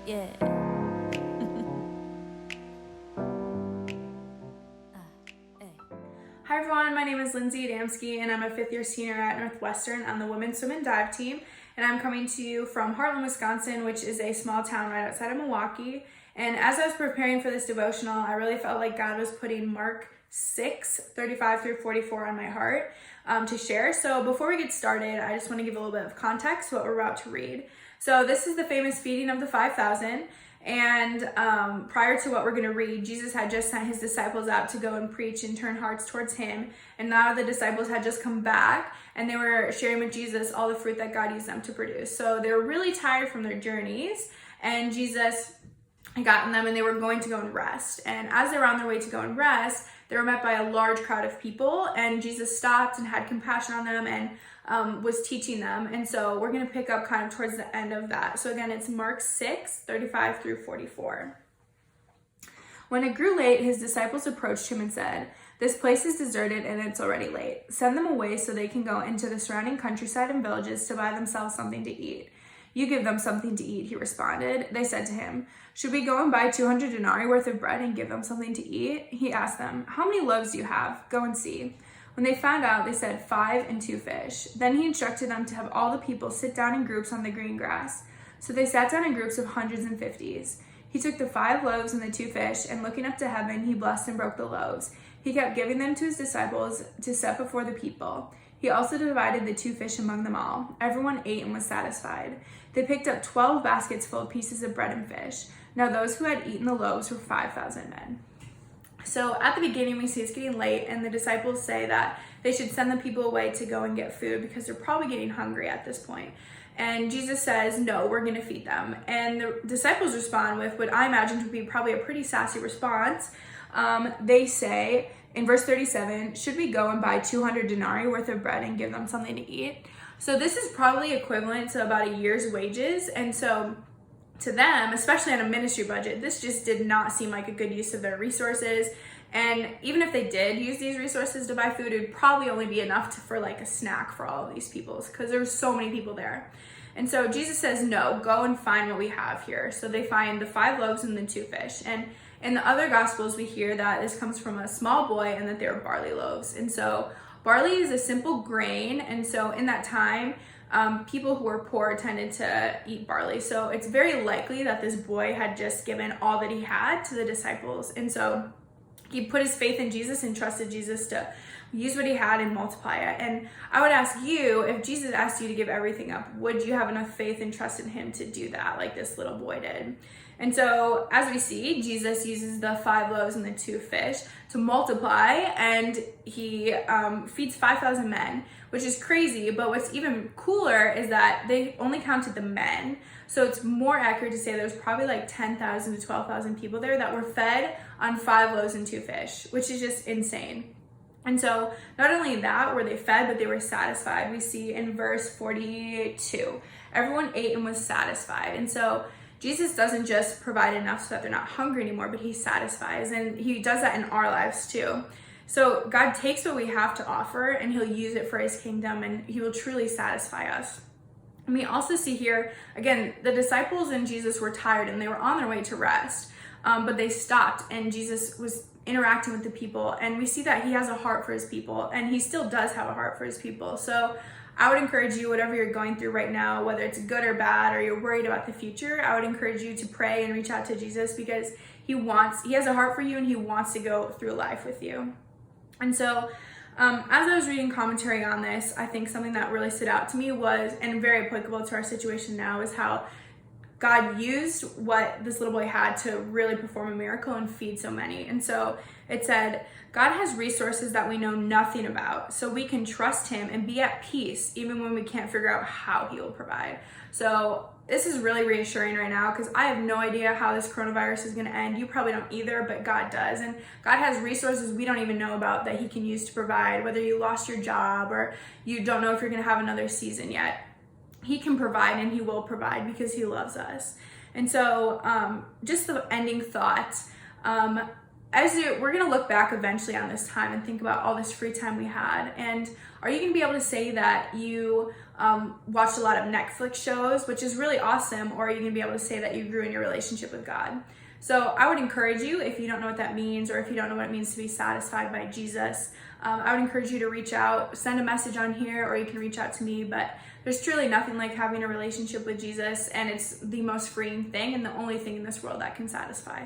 Yeah. Hi everyone, my name is Lindsay Adamski and I'm a 5th year senior at Northwestern on the women's swim and dive team. And I'm coming to you from Heartland, Wisconsin, which is a small town right outside of Milwaukee. And as I was preparing for this devotional, I really felt like God was putting Mark 6:35 through 44 on my heart to share. So before we get started, I just want to give a little bit of context to what we're about to read. So this is the famous feeding of the 5,000. And prior to what we're going to read, Jesus had just sent his disciples out to go and preach and turn hearts towards him. And now the disciples had just come back and they were sharing with Jesus all the fruit that God used them to produce. So they were really tired from their journeys, and Jesus had gotten them and they were going to go and rest. And as they were on their way to go and rest, they were met by a large crowd of people, and Jesus stopped and had compassion on them and was teaching them. And so we're going to pick up kind of towards the end of that. So again, it's Mark 6:35 through 44. When it grew late, his disciples approached him and said, "This place is deserted and it's already late. Send them away so they can go into the surrounding countryside and villages to buy themselves something to eat." "You give them something to eat," he responded. They said to him, "Should we go and buy 200 denarii worth of bread and give them something to eat?" He asked them, "How many loaves do you have? Go and see." When they found out, they said 5 and 2 fish. Then he instructed them to have all the people sit down in groups on the green grass. So they sat down in groups of hundreds and fifties. He took the 5 loaves and the 2 fish, and looking up to heaven, he blessed and broke the loaves. He kept giving them to his disciples to set before the people. He also divided the 2 fish among them all. Everyone ate and was satisfied. They picked up 12 baskets full of pieces of bread and fish. Now those who had eaten the loaves were 5,000 men. So at the beginning, we see it's getting late, and the disciples say that they should send the people away to go and get food because they're probably getting hungry at this point. And Jesus says, "No, we're going to feed them." And the disciples respond with what I imagine to be probably a pretty sassy response. They say in verse 37, "Should we go and buy 200 denarii worth of bread and give them something to eat?" So this is probably equivalent to about a year's wages. And so to them, especially on a ministry budget, this just did not seem like a good use of their resources. And even if they did use these resources to buy food, it would probably only be enough for like a snack for all of these people, because there were so many people there. And so Jesus says, "No, go and find what we have here." So they find the 5 loaves and the 2 fish. And in the other gospels, we hear that this comes from a small boy and that they were barley loaves. And so barley is a simple grain. And so in that time, people who were poor tended to eat barley. So it's very likely that this boy had just given all that he had to the disciples. And so he put his faith in Jesus and trusted Jesus to use what he had and multiply it. And I would ask you, if Jesus asked you to give everything up, would you have enough faith and trust in him to do that like this little boy did? And so as we see, Jesus uses the 5 loaves and the 2 fish to multiply, and he feeds 5,000 men, which is crazy. But what's even cooler is that they only counted the men. So it's more accurate to say there's probably like 10,000 to 12,000 people there that were fed on 5 loaves and 2 fish, which is just insane. And so not only that were they fed, but they were satisfied. We see in verse 42, everyone ate and was satisfied. And so Jesus doesn't just provide enough so that they're not hungry anymore, but he satisfies, and he does that in our lives too. So God takes what we have to offer and he'll use it for his kingdom, and he will truly satisfy us. And we also see here, again, the disciples and Jesus were tired and they were on their way to rest, but they stopped, and Jesus was interacting with the people, and we see that he has a heart for his people, and he still does have a heart for his people. So I would encourage you, whatever you're going through right now, whether it's good or bad, or you're worried about the future, I would encourage you to pray and reach out to Jesus, because he has a heart for you and he wants to go through life with you. And so as I was reading commentary on this, I think something that really stood out to me was, and very applicable to our situation now, is how God used what this little boy had to really perform a miracle and feed so many. And so it said, God has resources that we know nothing about, so we can trust him and be at peace even when we can't figure out how he will provide. So this is really reassuring right now, because I have no idea how this coronavirus is going to end. You probably don't either, but God does. And God has resources we don't even know about that he can use to provide, whether you lost your job or you don't know if you're going to have another season yet. He can provide, and he will provide, because he loves us. And so just the ending thought, we're going to look back eventually on this time and think about all this free time we had. And are you going to be able to say that you watched a lot of Netflix shows, which is really awesome, or are you going to be able to say that you grew in your relationship with God? So I would encourage you, if you don't know what that means, or if you don't know what it means to be satisfied by Jesus, I would encourage you to reach out, send a message on here, or you can reach out to me. But there's truly nothing like having a relationship with Jesus, and it's the most freeing thing and the only thing in this world that can satisfy.